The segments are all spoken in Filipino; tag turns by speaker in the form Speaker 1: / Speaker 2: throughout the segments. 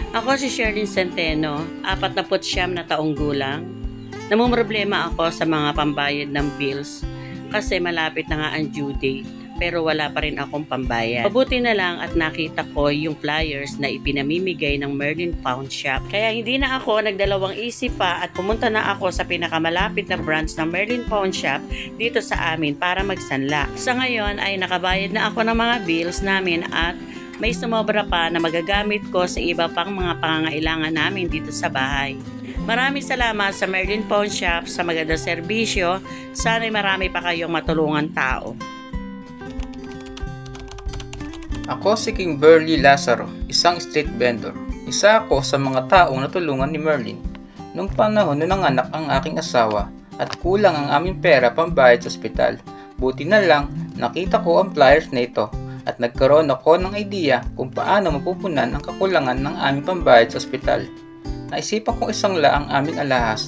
Speaker 1: Ako si Sherlyn Centeno, 49 na taong gulang. Namumroblema ako sa mga pambayad ng bills kasi malapit na nga ang due date pero wala pa rin akong pambayad. Mabuti na lang at nakita ko yung flyers na ipinamimigay ng Merlin Pawn Shop. Kaya hindi na ako nagdalawang isip pa at pumunta na ako sa pinakamalapit na branch ng Merlin Pawn Shop dito sa amin para magsanla. Sa ngayon ay nakabayad na ako ng mga bills namin at may sumobra pa na magagamit ko sa iba pang mga pangangailangan namin dito sa bahay. Maraming salamat sa Merlin Pawn Shop sa magandang serbisyo. Sana'y marami pa kayong matulungan tao.
Speaker 2: Ako si King Burley Lazaro, isang street vendor. Isa ako sa mga taong natulungan ni Merlin. Nung panahon na nanganak ang aking asawa at kulang ang aming pera pambayad sa ospital. Buti na lang nakita ko ang flyers na ito at nagkaroon ako ng idea kung paano mapupunan ang kakulangan ng aming pambayad sa ospital. Naisipan kong isangla ang aming alahas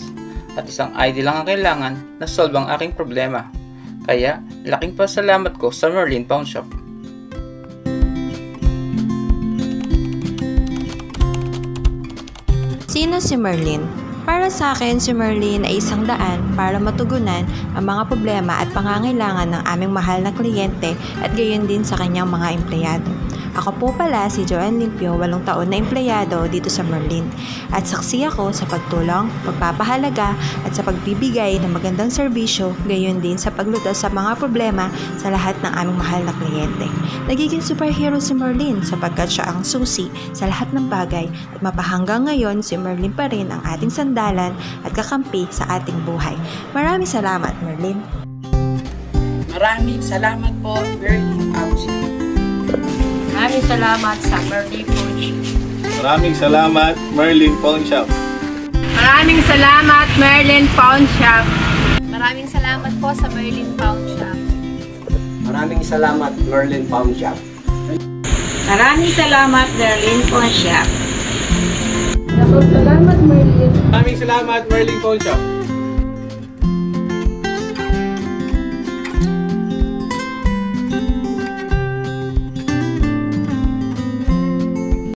Speaker 2: at isang ID lang ang kailangan na solve ang aking problema. Kaya laking pasalamat ko sa Merlin Pawn Shop.
Speaker 3: Sino si Merlin? Para sa akin, si Merlin ay isang daan para matugunan ang mga problema at pangangailangan ng aming mahal na kliyente at gayon din sa kanyang mga empleyado. Ako po pala si Joanne Limpio, 8 taon na empleyado dito sa Merlin. At saksi ako sa pagtulong, pagpapahalaga at sa pagbibigay ng magandang serbisyo, gayon din sa paglutas sa mga problema sa lahat ng aming mahal na kliyente. Nagiging superhero si Merlin sapagkat siya ang susi sa lahat ng bagay at mapahanggang ngayon si Merlin pa rin ang ating sandalan at kakampi sa ating buhay. Maraming salamat, Merlin.
Speaker 4: Maraming salamat po, Merlin Pawn Shop.
Speaker 5: Maraming salamat sa Merlin Pawn Shop.
Speaker 6: Maraming salamat, Merlin Pawn Shop.
Speaker 5: Maraming salamat, Merlin Pawn Shop.
Speaker 7: Maraming salamat po sa Merlin Pawn Shop.
Speaker 8: Maraming salamat, Merlin Pawn Shop.
Speaker 5: Maraming salamat, Merlin Pawn Shop.
Speaker 6: Maraming salamat, Merlin Pawn Shop.